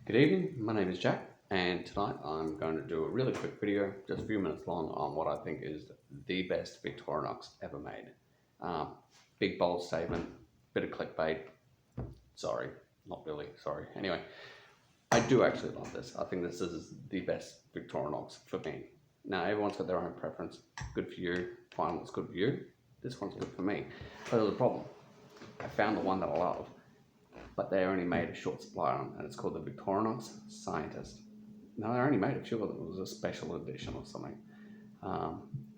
Good evening, my name is Jack, and tonight I'm going to do a really quick video, just a few minutes long, on what I think is the best Victorinox ever made. Big bold statement, bit of clickbait. Sorry, not really, sorry. Anyway, I do actually love this. I think this is the best Victorinox for me. Now, everyone's got their own preference. Good for you, find what's good for you. This one's good for me. But there's a problem. I found the one that I love, but they only made a short supply on, and it's called the Victorinox Scientist. Now, they only made a few of them. It was a special edition or something.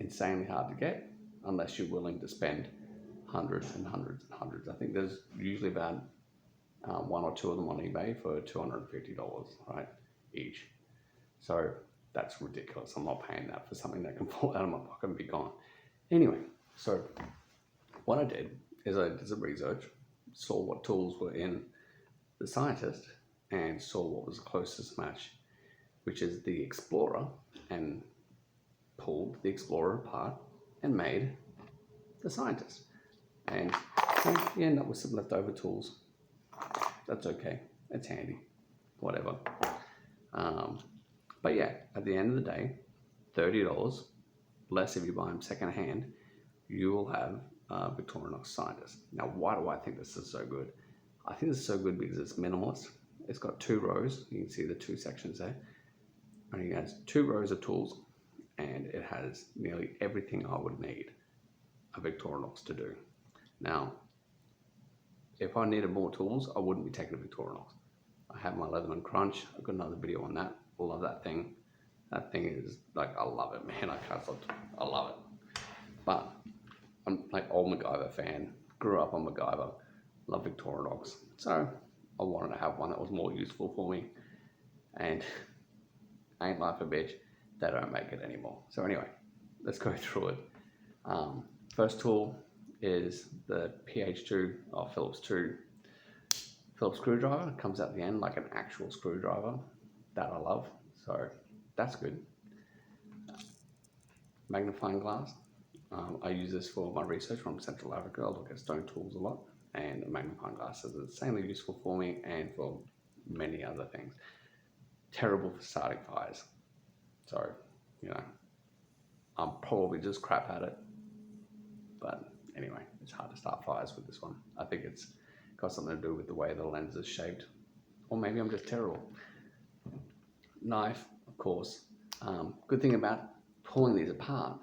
Insanely hard to get unless you're willing to spend hundreds and hundreds and hundreds. I think there's usually about one or two of them on eBay for $250, right, each. So that's ridiculous. I'm not paying that for something that can fall out of my pocket and be gone. Anyway, so what I did is I did some research, saw what tools were in the Scientist, and saw what was the closest match, which is the Explorer, and pulled the Explorer apart and made the Scientist. And so you end up with some leftover tools. That's okay, it's handy, whatever. But yeah, at the end of the day, $30 less if you buy them second hand, you will have Victorinox Scientist. Now, why do I think this is so good? I think this is so good because it's minimalist. It's got two rows. You can see the two sections there. And it has two rows of tools, and it has nearly everything I would need a Victorinox to do. Now, if I needed more tools, I wouldn't be taking a Victorinox. I have my Leatherman Crunch. I've got another video on that. I love that thing. That thing is like, I love it, man. I can't stop. I love it. But I'm like old MacGyver fan. Grew up on MacGyver. Love Victorinox. So I wanted to have one that was more useful for me. And ain't life a bitch, they don't make it anymore. So anyway, let's go through it. First tool is the PH2 or Phillips 2 Phillips screwdriver. It comes at the end like an actual screwdriver that I love. So that's good. Magnifying glass. I use this for my research from Central Africa. I look at stone tools a lot, and a magnifying glass is insanely useful for me and for many other things. Terrible for starting fires. So, you know, I'm probably just crap at it. But anyway, it's hard to start fires with this one. I think it's got something to do with the way the lens is shaped. Or maybe I'm just terrible. Knife, of course. Good thing about pulling these apart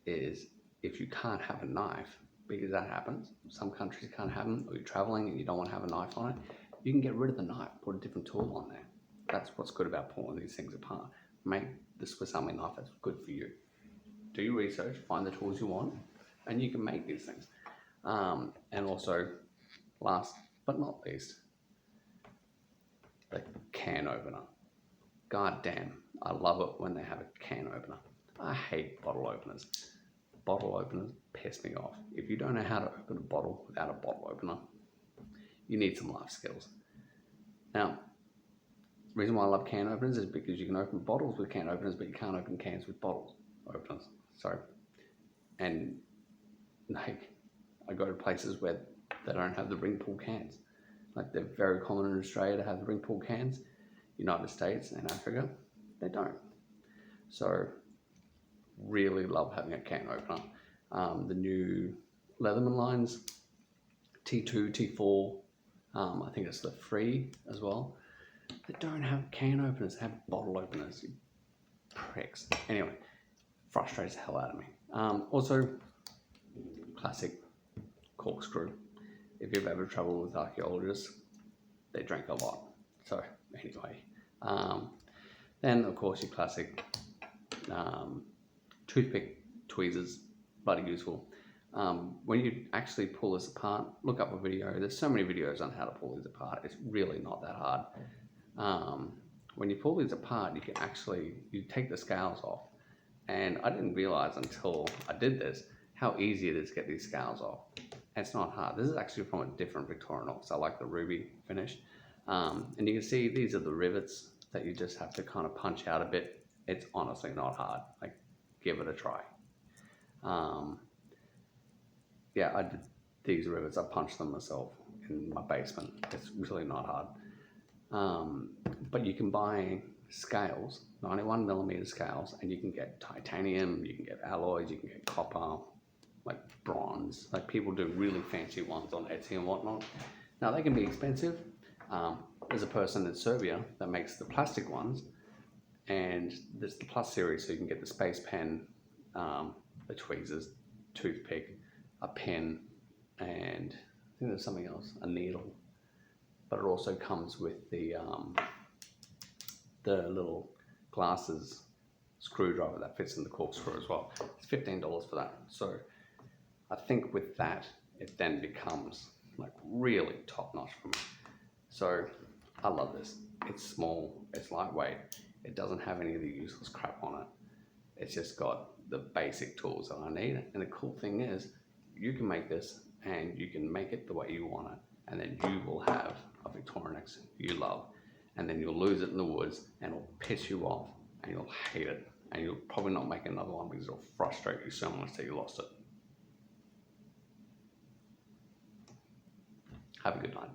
is if you can't have a knife, because that happens, some countries can't have them, or you're traveling and you don't want to have a knife on it, you can get rid of the knife, put a different tool on there. That's what's good about pulling these things apart. Make the Swiss Army knife that's good for you. Do your research, find the tools you want, and you can make these things. And also, last but not least, the can opener. God damn, I love it when they have a can opener. I hate bottle openers. Bottle openers piss me off. If you don't know how to open a bottle without a bottle opener, you need some life skills. Now, the reason why I love can openers is because you can open bottles with can openers, but you can't open cans with bottle openers. So, and like, I go to places where they don't have the ring pull cans. Like, they're very common in Australia to have the ring pull cans. United States and Africa, they don't. So, really love having a can opener. The new Leatherman lines, T2, T4, I think it's the 3 as well. They don't have can openers, they have bottle openers, you pricks. Anyway, frustrates the hell out of me. Also, classic corkscrew. If you've ever traveled with archaeologists, they drink a lot. So anyway, then of course your classic toothpick tweezers, bloody useful. When you actually pull this apart, look up a video. There's so many videos on how to pull these apart. It's really not that hard. When you pull these apart, you take the scales off. And I didn't realize until I did this how easy it is to get these scales off. It's not hard. This is actually from a different Victorinox. I like the ruby finish. And you can see these are the rivets that you just have to kind of punch out a bit. It's honestly not hard. Like, give it a try. Yeah, I did these rivets. I punched them myself in my basement. It's really not hard. But you can buy scales, 91mm scales, and you can get titanium, you can get alloys, you can get copper, like bronze. Like people do really fancy ones on Etsy and whatnot. Now they can be expensive. There's a person in Serbia that makes the plastic ones, and there's the Plus series, so you can get the space pen, the tweezers, toothpick, a pen, and I think there's something else, a needle. But it also comes with the little glasses screwdriver that fits in the corkscrew as well. It's $15 for that. So I think with that, it then becomes like really top notch for me. So I love this. It's small, it's lightweight, it doesn't have any of the useless crap on it. It's just got the basic tools that I need. And the cool thing is, you can make this and you can make it the way you want it. And then you will have a Victorinox you love. And then you'll lose it in the woods and it'll piss you off and you'll hate it. And you'll probably not make another one because it'll frustrate you so much that you lost it. Have a good night.